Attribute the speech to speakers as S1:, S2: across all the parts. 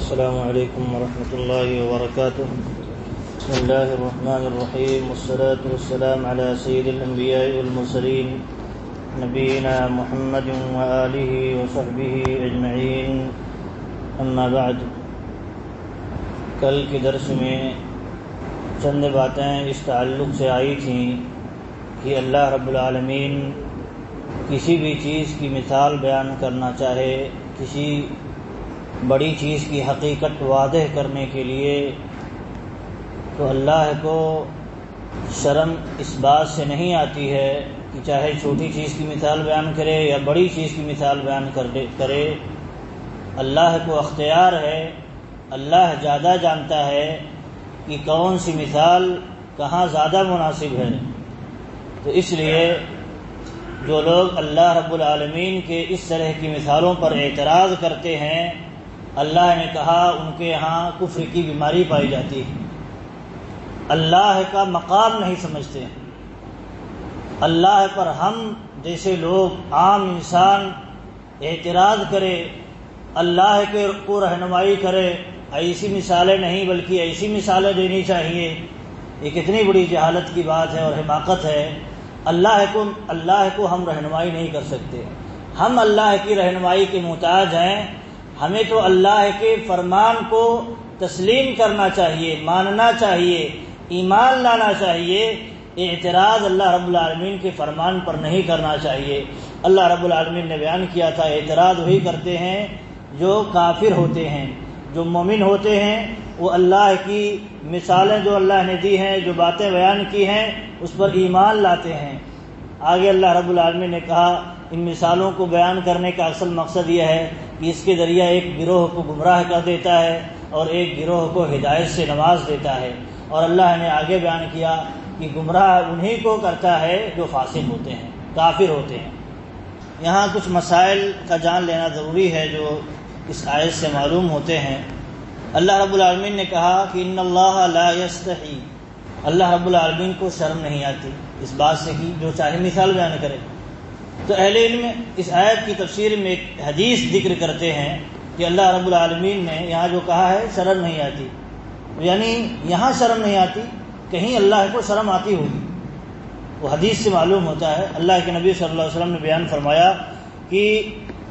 S1: السلام علیکم ورحمۃ اللہ وبرکاتہ۔ بسم اللہ الرحمن الرحیم، والصلاة والسلام علی سید الانبیاء والمرسلین نبینا محمد وآلہ وصحبہ اجمعین، اما بعد۔ کل کے درس میں چند باتیں اس تعلق سے آئی تھیں کہ اللہ رب العالمین کسی بھی چیز کی مثال بیان کرنا چاہے، کسی بڑی چیز کی حقیقت واضح کرنے کے لیے، تو اللہ کو شرم اس بات سے نہیں آتی ہے کہ چاہے چھوٹی چیز کی مثال بیان کرے یا بڑی چیز کی مثال بیان کرے۔ اللہ کو اختیار ہے، اللہ زیادہ جانتا ہے کہ کون سی مثال کہاں زیادہ مناسب ہے۔ تو اس لیے جو لوگ اللہ رب العالمین کے اس طرح کی مثالوں پر اعتراض کرتے ہیں، اللہ نے کہا ان کے ہاں کفر کی بیماری پائی جاتی ہے، اللہ کا مقام نہیں سمجھتے ہیں۔ اللہ پر ہم جیسے لوگ، عام انسان اعتراض کرے، اللہ کے کو رہنمائی کرے، ایسی مثالیں نہیں بلکہ ایسی مثالیں دینی چاہیے، یہ کتنی بڑی جہالت کی بات ہے اور حماقت ہے۔ اللہ کو ہم رہنمائی نہیں کر سکتے، ہم اللہ کی رہنمائی کے محتاج ہیں۔ ہمیں تو اللہ کے فرمان کو تسلیم کرنا چاہیے، ماننا چاہیے، ایمان لانا چاہیے۔ اعتراض اللہ رب العالمین کے فرمان پر نہیں کرنا چاہیے۔ اللہ رب العالمین نے بیان کیا تھا، اعتراض وہی کرتے ہیں جو کافر ہوتے ہیں۔ جو مومن ہوتے ہیں وہ اللہ کی مثالیں جو اللہ نے دی ہیں، جو باتیں بیان کی ہیں، اس پر ایمان لاتے ہیں۔ آگے اللہ رب العالمین نے کہا ان مثالوں کو بیان کرنے کا اصل مقصد یہ ہے کہ اس کے ذریعہ ایک گروہ کو گمراہ کر دیتا ہے اور ایک گروہ کو ہدایت سے نواز دیتا ہے۔ اور اللہ نے آگے بیان کیا کہ گمراہ انہی کو کرتا ہے جو فاسق ہوتے ہیں، کافر ہوتے ہیں۔ یہاں کچھ مسائل کا جان لینا ضروری ہے جو اس آیت سے معلوم ہوتے ہیں۔ اللہ رب العالمین نے کہا کہ ان اللہ لا یستحی، اللہ رب العالمین کو شرم نہیں آتی اس بات سے کہ جو چاہے مثال بیان کرے۔ تو اہل علم اس آیت کی تفسیر میں ایک حدیث ذکر کرتے ہیں کہ اللہ رب العالمین نے یہاں جو کہا ہے شرم نہیں آتی، یعنی یہاں شرم نہیں آتی، کہیں اللہ کو شرم آتی ہوگی۔ وہ حدیث سے معلوم ہوتا ہے، اللہ کے نبی صلی اللہ علیہ وسلم نے بیان فرمایا کہ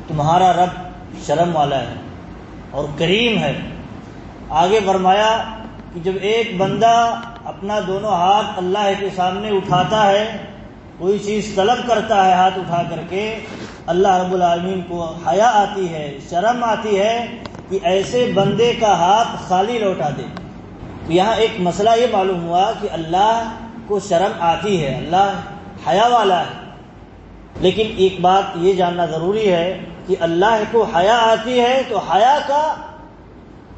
S1: تمہارا رب شرم والا ہے اور کریم ہے۔ آگے فرمایا کہ جب ایک بندہ اپنا دونوں ہاتھ اللہ کے سامنے اٹھاتا ہے، کوئی چیز طلب کرتا ہے ہاتھ اٹھا کر کے، اللہ رب العالمین کو حیا آتی ہے، شرم آتی ہے کہ ایسے بندے کا ہاتھ خالی لوٹا دے۔ تو یہاں ایک مسئلہ یہ معلوم ہوا کہ اللہ کو شرم آتی ہے، اللہ حیا والا ہے۔ لیکن ایک بات یہ جاننا ضروری ہے کہ اللہ کو حیا آتی ہے تو حیا کا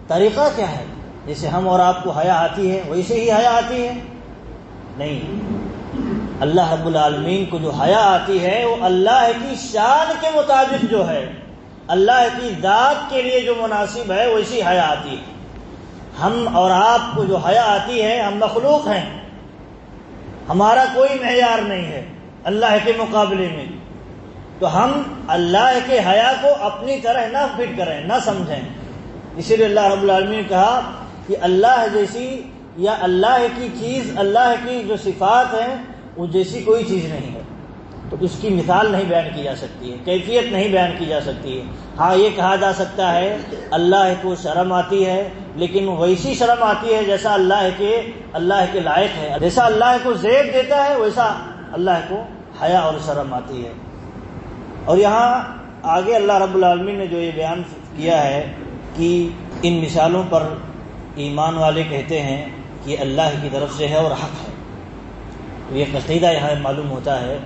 S1: طریقہ کیا ہے؟ جیسے ہم اور آپ کو حیا آتی ہے ویسے ہی حیا آتی ہے؟ نہیں، اللہ رب العالمین کو جو حیا آتی ہے وہ اللہ کی شان کے مطابق جو ہے، اللہ کی ذات کے لیے جو مناسب ہے ویسی حیا آتی ہے۔ ہم اور آپ کو جو حیا آتی ہے، ہم مخلوق ہیں، ہمارا کوئی معیار نہیں ہے اللہ کے مقابلے میں، تو ہم اللہ کے حیا کو اپنی طرح نہ فٹ کریں، نہ سمجھیں۔ اسی لیے اللہ رب العالمین نے کہا کہ اللہ جیسی یا اللہ کی چیز، اللہ کی جو صفات ہیں وہ جیسی کوئی چیز نہیں ہے، تو اس کی مثال نہیں بیان کی جا سکتی ہے، کیفیت نہیں بیان کی جا سکتی ہے۔ ہاں یہ کہا جا سکتا ہے اللہ کو شرم آتی ہے، لیکن ویسی شرم آتی ہے جیسا اللہ کے لائق ہے، جیسا اللہ کو زیب دیتا ہے ویسا اللہ کو حیا اور شرم آتی ہے۔ اور یہاں آگے اللہ رب العالمین نے جو یہ بیان کیا ہے کہ ان مثالوں پر ایمان والے کہتے ہیں کہ اللہ کی طرف سے ہے اور حق ہے۔ یہ عقیدہ یہاں معلوم ہوتا ہے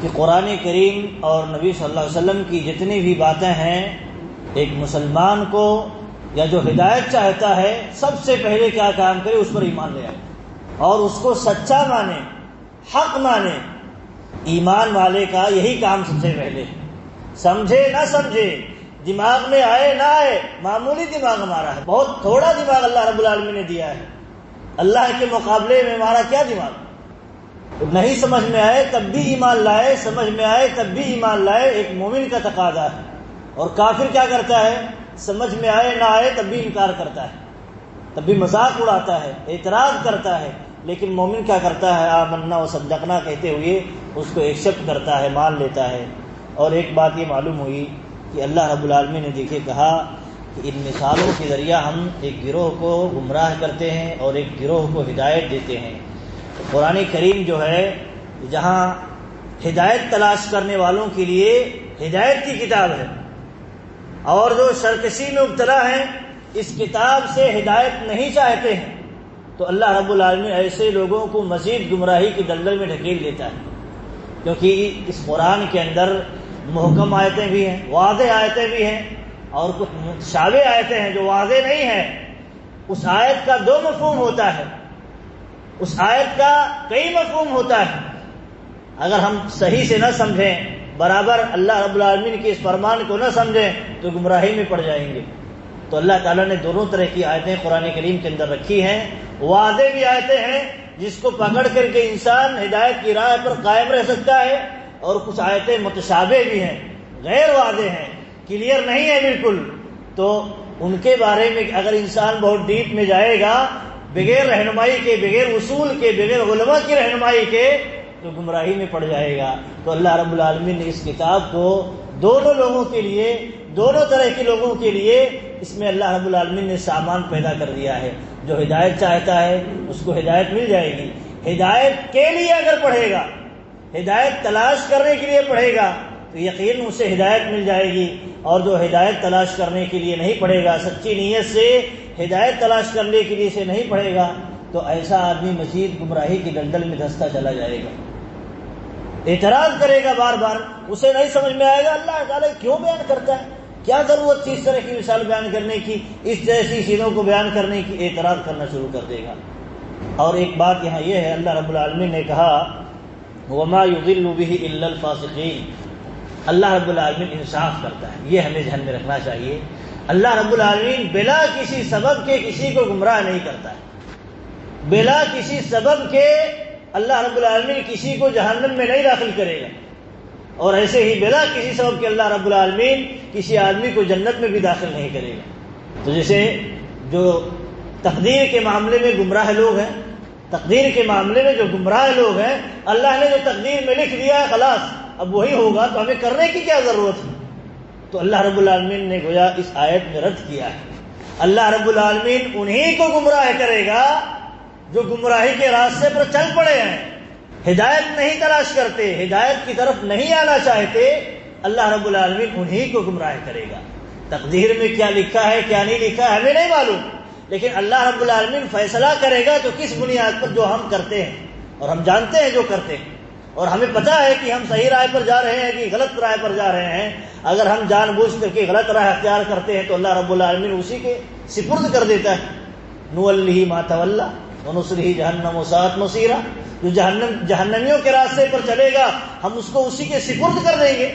S1: کہ قرآن کریم اور نبی صلی اللہ علیہ وسلم کی جتنی بھی باتیں ہیں، ایک مسلمان کو یا جو ہدایت چاہتا ہے سب سے پہلے کیا کام کرے، اس پر ایمان لے آئے اور اس کو سچا مانے، حق مانے۔ ایمان والے کا یہی کام سب سے پہلے ہے، سمجھے نہ سمجھے، دماغ میں آئے نہ آئے، معمولی دماغ ہمارا ہے، بہت تھوڑا دماغ اللہ رب العالمین نے دیا ہے، اللہ کے مقابلے میں ہمارا کیا دماغ؟ نہیں سمجھ میں آئے تب بھی ایمان لائے، سمجھ میں آئے تب بھی ایمان لائے، ایک مومن کا تقاضا ہے۔ اور کافر کیا کرتا ہے؟ سمجھ میں آئے نہ آئے تب بھی انکار کرتا ہے، تب بھی مذاق اڑاتا ہے، اعتراض کرتا ہے، لیکن مومن کیا کرتا ہے؟ آمنا و صدقنا کہتے ہوئے اس کو ایکسیپٹ کرتا ہے، مان لیتا ہے۔ اور ایک بات یہ معلوم ہوئی کہ اللہ رب العالمین نے دیکھے کہا کہ ان مثالوں کے ذریعہ ہم ایک گروہ کو گمراہ کرتے ہیں اور ایک گروہ کو ہدایت دیتے ہیں۔ قرآن کریم جو ہے جہاں ہدایت تلاش کرنے والوں کے لیے ہدایت کی کتاب ہے، اور جو سرکشی میں مبتلا ہیں اس کتاب سے ہدایت نہیں چاہتے ہیں، تو اللہ رب العالمین ایسے لوگوں کو مزید گمراہی کی دلدل میں ڈھکیل دیتا ہے، کیونکہ اس قرآن کے اندر محکم آیتیں بھی ہیں، واضح آیتیں بھی ہیں، اور کچھ متشابہ آیتیں ہیں جو واضح نہیں ہیں۔ اس آیت کا دو مفہوم ہوتا ہے، اس آیت کا کئی مفہوم ہوتا ہے۔ اگر ہم صحیح سے نہ سمجھیں، برابر اللہ رب العالمین کے اس فرمان کو نہ سمجھیں تو گمراہی میں پڑ جائیں گے۔ تو اللہ تعالیٰ نے دونوں طرح کی آیتیں قرآن کریم کے اندر رکھی ہیں، واضح بھی آیتیں ہیں جس کو پکڑ کر کے انسان ہدایت کی راہ پر قائم رہ سکتا ہے، اور کچھ آیتیں متشابہ بھی ہیں، غیر واضح ہیں، کلیئر نہیں ہے بالکل، تو ان کے بارے میں اگر انسان بہت ڈیپ میں جائے گا بغیر رہنمائی کے، بغیر اصول کے، بغیر علماء کی رہنمائی کے، تو گمراہی میں پڑ جائے گا۔ تو اللہ رب العالمین نے اس کتاب کو دونوں لوگوں کے لیے، دونوں طرح کے لوگوں کے لیے اس میں اللہ رب العالمین نے سامان پیدا کر دیا ہے۔ جو ہدایت چاہتا ہے اس کو ہدایت مل جائے گی، ہدایت کے لیے اگر پڑھے گا، ہدایت تلاش کرنے کے لیے پڑھے گا تو یقیناً اسے ہدایت مل جائے گی، اور جو ہدایت تلاش کرنے کے لیے نہیں پڑھے گا، سچی نیت سے ہدایت تلاش کرنے کے لیے سے نہیں پڑھے گا، تو ایسا آدمی مزید گمراہی کی دلدل میں دھنستا چلا جائے گا، اعتراض کرے گا بار بار، اسے نہیں سمجھ میں آئے گا اللہ تعالیٰ کیوں بیان کرتا ہے، کیا ضرورت تھی اس طرح کی مثال بیان کرنے کی، اس جیسی چیزوں کو بیان کرنے کی، اعتراض کرنا شروع کر دے گا۔ اور ایک بات یہاں یہ ہے، اللہ رب العالمین نے کہا وَمَا يُضِلُّ بِهِ إِلَّا الْفَاسِقِينَ، اللہ رب العالمین انصاف کرتا ہے، یہ ہمیں ذہن میں رکھنا چاہیے۔ اللہ رب العالمین بلا کسی سبب کے کسی کو گمراہ نہیں کرتا ہے، بلا کسی سبب کے اللہ رب العالمین کسی کو جہنم میں نہیں داخل کرے گا، اور ایسے ہی بلا کسی سبب کے اللہ رب العالمین کسی آدمی کو جنت میں بھی داخل نہیں کرے گا۔ تو جیسے جو تقدیر کے معاملے میں گمراہ لوگ ہیں، تقدیر کے معاملے میں جو گمراہ لوگ ہیں، اللہ نے جو تقدیر میں لکھ دیا ہے خلاص اب وہی ہوگا، تو ہمیں کرنے کی کیا ضرورت ہے؟ تو اللہ رب العالمین نے گویا اس آیت میں رد کیا ہے، اللہ رب العالمین انہی کو گمراہ کرے گا جو گمراہی کے راستے پر چل پڑے ہیں، ہدایت نہیں تلاش کرتے، ہدایت کی طرف نہیں آنا چاہتے، اللہ رب العالمین انہی کو گمراہ کرے گا۔ تقدیر میں کیا لکھا ہے کیا نہیں لکھا ہے ہمیں نہیں معلوم، لیکن اللہ رب العالمین فیصلہ کرے گا تو کس بنیاد پر، جو ہم کرتے ہیں، اور ہم جانتے ہیں جو کرتے ہیں، اور ہمیں پتہ ہے کہ ہم صحیح رائے پر جا رہے ہیں کہ غلط رائے پر جا رہے ہیں۔ اگر ہم جان بوجھ کر کے غلط رائے اختیار کرتے ہیں تو اللہ رب العالمین اسی کے سپرد کر دیتا ہے، نُوَلِّهِ مَا تَوَلَّى وَنُصْلِهِ جَهَنَّمَ وَسَاءَتْ مَصِيرًا، جو جہنمیوں کے راستے پر چلے گا ہم اس کو اسی کے سپرد کر دیں گے،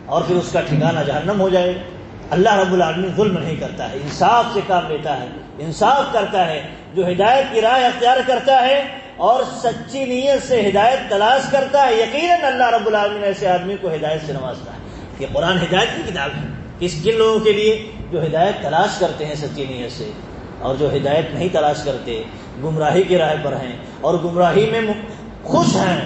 S1: اور پھر اس کا ٹھکانہ جہنم ہو جائے گا۔ اللہ رب العالمین ظلم نہیں کرتا ہے، انصاف سے کام لیتا ہے، انصاف کرتا ہے۔ جو ہدایت کی راہ اختیار کرتا ہے اور سچی نیت سے ہدایت تلاش کرتا ہے، یقیناً اللہ رب العالمین ایسے آدمی کو ہدایت سے نوازتا ہے۔ یہ قرآن ہدایت کی کتاب ہے، کن لوگوں کے لیے؟ جو ہدایت تلاش کرتے ہیں سچی نیت سے، اور جو ہدایت نہیں تلاش کرتے، گمراہی کی راہ پر ہیں اور گمراہی میں خوش ہیں،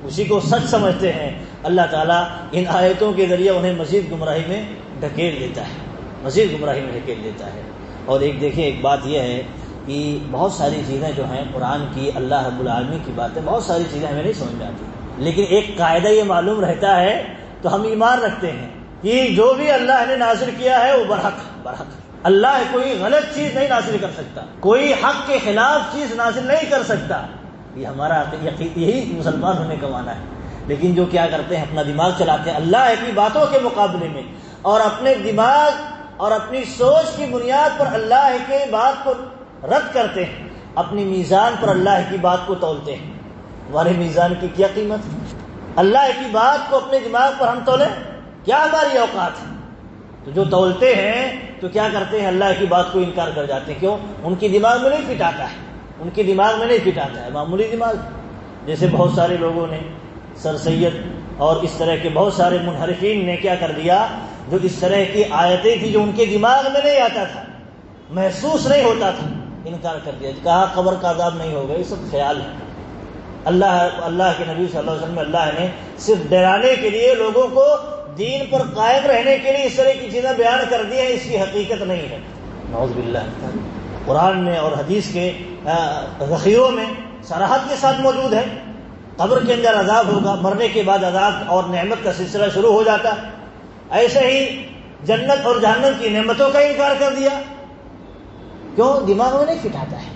S1: اسی کو سچ سمجھتے ہیں، اللہ تعالیٰ ان آیتوں کے ذریعے انہیں مزید گمراہی میں ڈھکیل دیتا ہے، مزید گمراہی میں ڈھکیل دیتا ہے۔ اور دیکھیں ایک بات یہ ہے کہ بہت ساری چیزیں جو ہیں قرآن کی، اللہ رب العالمین کی باتیں، بہت ساری چیزیں ہمیں نہیں سمجھ میں آتی، لیکن ایک قاعدہ یہ معلوم رہتا ہے تو ہم ایمان رکھتے ہیں کہ جو بھی اللہ نے نازل کیا ہے وہ برحق۔ اللہ کوئی غلط چیز نہیں نازل کر سکتا، کوئی حق کے خلاف چیز نازل نہیں کر سکتا، یہ ہمارا یہی مسلمان ہونے کا معنی ہے۔ لیکن جو کیا کرتے ہیں، اپنا دماغ چلاتے ہیں اللہ کی باتوں کے مقابلے میں، اور اپنے دماغ اور اپنی سوچ کی بنیاد پر اللہ کے بات کو رد کرتے ہیں، اپنی میزان پر اللہ کی بات کو تولتے ہیں۔ ہمارے میزان کی کیا قیمت ہے؟ اللہ کی بات کو اپنے دماغ پر ہم تولیں، کیا ہماری اوقات ہے؟ تو جو تولتے ہیں تو کیا کرتے ہیں، اللہ کی بات کو انکار کر جاتے ہیں۔ کیوں؟ ان کی دماغ میں نہیں فٹ آتا ہے، ان کی دماغ میں نہیں فٹ آتا ہے، معمولی دماغ۔ جیسے بہت سارے لوگوں نے، سر سید اور اس طرح کے بہت سارے منحرفین نے کیا کر دیا جو اس طرح کی آیتیں تھی جو ان کے دماغ میں نہیں آتا تھا، محسوس نہیں ہوتا تھا، انکار کر دیا، کہا قبر کا عذاب نہیں ہوگا، یہ سب خیال ہے۔ اللہ کے نبی صلی اللہ علیہ وسلم اللہ نے صرف ڈرانے کے لیے، لوگوں کو دین پر قائم رہنے کے لیے اس طرح کی چیزیں بیان کر دی ہیں، اس کی حقیقت نہیں ہے۔ نعوذ باللہ، قرآن میں اور حدیث کے ذخیروں میں صراحت کے ساتھ موجود ہے، قبر کے اندر عذاب ہوگا، مرنے کے بعد عذاب اور نعمت کا سلسلہ شروع ہو جاتا ہے۔ ایسے ہی جنت اور جہنم کی نعمتوں کا انکار کر دیا، کیوں؟ دماغ میں نہیں فٹ آتا ہے۔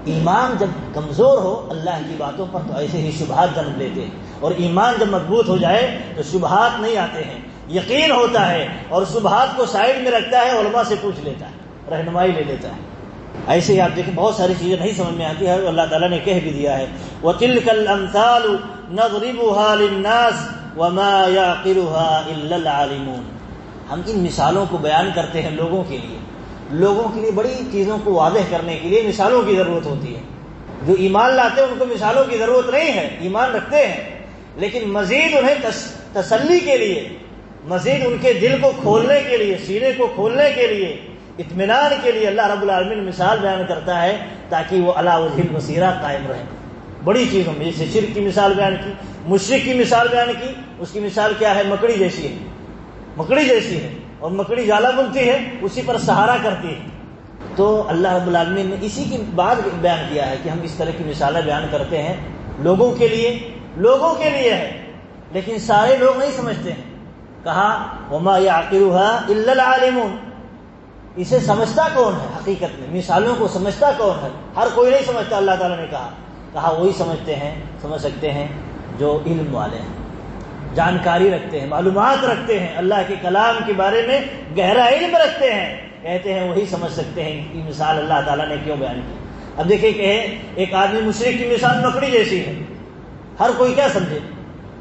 S1: ایمان جب کمزور ہو اللہ کی باتوں پر تو ایسے ہی شبہات جنم لیتے ہیں، اور ایمان جب مضبوط ہو جائے تو شبہات نہیں آتے ہیں، یقین ہوتا ہے، اور شبہات کو سائڈ میں رکھتا ہے، علماء سے پوچھ لیتا ہے، رہنمائی لے لیتا ہے۔ ایسے ہی آپ دیکھیں بہت ساری چیزیں نہیں سمجھ میں آتی ہے، اللہ تعالیٰ نے کہہ بھی دیا ہے وَتِلْكَ الْأَمْثَالُ نَضْرِبُهَا لِلنَّاسِ وَمَا يَعْقِلُهَا إِلَّا الْعَالِمُونَ۔ ہم ان مثالوں کو بیان کرتے ہیں لوگوں کے لیے بڑی چیزوں کو واضح کرنے کے لیے مثالوں کی ضرورت ہوتی ہے۔ جو ایمان لاتے ہیں ان کو مثالوں کی ضرورت نہیں ہے، ایمان رکھتے ہیں، لیکن مزید انہیں تسلی کے لیے، مزید ان کے دل کو کھولنے کے لیے، سینے کو کھولنے کے لیے، اطمینان کے لیے اللہ رب العالمین مثال بیان کرتا ہے تاکہ وہ علی وجہ البصیرہ قائم رہیں۔ بڑی چیزوں میں جیسے شرک کی مثال بیان کی، مشرک کی مثال بیان کی، اس کی مثال کیا ہے؟ مکڑی جیسی ہے، مکڑی جیسی ہے، اور مکڑی جالا بنتی ہے، اسی پر سہارا کرتی ہے۔ تو اللہ رب العالمین نے اسی کی بات بیان کیا ہے کہ ہم اس طرح کی مثالیں بیان کرتے ہیں لوگوں کے لیے ہے، لیکن سارے لوگ نہیں سمجھتے ہیں۔ کہا وما يعقلها الا العالمون، اسے سمجھتا کون ہے؟ حقیقت میں مثالوں کو سمجھتا کون ہے؟ ہر کوئی نہیں سمجھتا۔ اللہ تعالیٰ نے کہا وہی سمجھ سکتے ہیں جو علم والے ہیں، جانکاری رکھتے ہیں، معلومات رکھتے ہیں، اللہ کے کلام کے بارے میں گہرا علم رکھتے ہیں، کہتے ہیں وہی سمجھ سکتے ہیں کہ مثال اللہ تعالیٰ نے کیوں بیان کی۔ اب دیکھیں کہ ایک آدمی مشرک کی مثال مکڑی جیسی ہے، ہر کوئی کیا سمجھے؟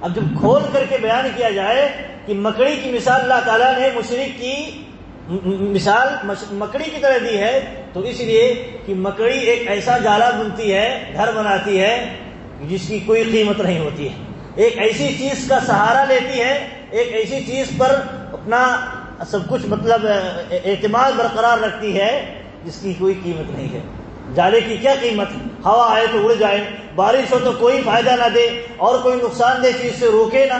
S1: اب جب کھول کر کے بیان کیا جائے کہ مکڑی کی مثال اللہ تعالیٰ نے مشرک کی مثال مکڑی کی طرح دی ہے، تو اس لیے کہ مکڑی ایک ایسا جالا بنتی ہے، گھر بناتی ہے جس کی کوئی قیمت نہیں ہوتی ہے، ایک ایسی چیز کا سہارا لیتی ہے، ایک ایسی چیز پر اپنا سب کچھ مطلب اعتماد برقرار رکھتی ہے جس کی کوئی قیمت نہیں ہے۔ جالے کی کیا قیمت ہے؟ ہوا آئے تو اڑ جائے، بارش ہو تو کوئی فائدہ نہ دے اور کوئی نقصان دہ چیز سے روکے نہ،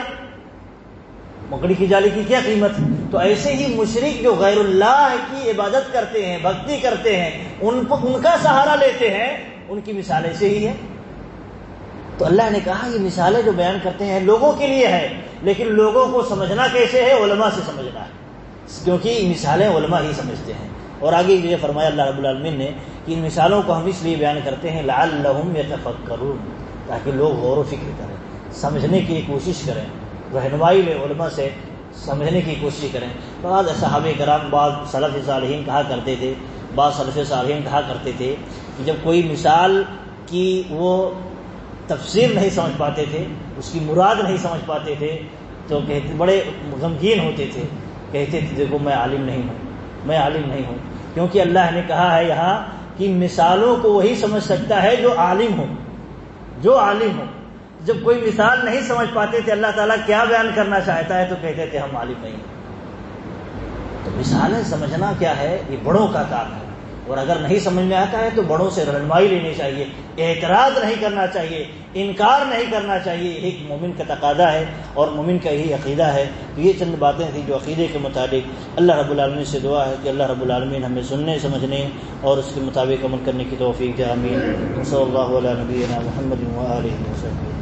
S1: مکڑی کی جالے کی کیا قیمت ہے؟ تو ایسے ہی مشرک جو غیر اللہ کی عبادت کرتے ہیں، بھکتی کرتے ہیں، ان کا سہارا لیتے ہیں، ان کی مثال ایسے ہی ہے۔ تو اللہ نے کہا یہ مثالیں جو بیان کرتے ہیں لوگوں کے لیے ہے، لیکن لوگوں کو سمجھنا کیسے ہے؟ علماء سے سمجھنا ہے، کیونکہ مثالیں علماء ہی سمجھتے ہیں۔ اور آگے یہ فرمایا اللہ رب العالمین نے کہ ان مثالوں کو ہم اس لیے بیان کرتے ہیں لعلہم یتفکرون، تاکہ لوگ غور و فکر کریں، سمجھنے کی کوشش کریں، رہنمائی لے علماء سے سمجھنے کی کوشش کریں۔ بعض صحابہ کرام، بعض سلف صالحین کہا کرتے تھے، بعض سلف صالحین کہا کرتے تھے کہ جب کوئی مثال کی وہ تفسیر نہیں سمجھ پاتے تھے، اس کی مراد نہیں سمجھ پاتے تھے، تو کہتے بڑے غمگین ہوتے تھے، کہتے تھے دیکھو میں عالم نہیں ہوں، کیونکہ اللہ نے کہا ہے یہاں کہ مثالوں کو وہی سمجھ سکتا ہے جو عالم ہو۔ جب کوئی مثال نہیں سمجھ پاتے تھے اللہ تعالیٰ کیا بیان کرنا چاہتا ہے تو کہتے تھے ہم عالم نہیں ہیں۔ تو مثالیں سمجھنا کیا ہے؟ یہ بڑوں کا کام ہے، اور اگر نہیں سمجھ میں آتا ہے تو بڑوں سے رہنمائی لینی چاہیے، اعتراض نہیں کرنا چاہیے، انکار نہیں کرنا چاہیے، ایک مومن کا تقاضا ہے اور مومن کا یہی عقیدہ ہے۔ تو یہ چند باتیں تھیں جو عقیدے کے مطابق اللہ رب العالمین سے دعا ہے کہ اللہ رب العالمین ہمیں سننے، سمجھنے اور اس کے مطابق عمل کرنے کی توفیق دے، آمین۔ صلی اللہ علیہ نبینا محمد و آلہ وصحبہ۔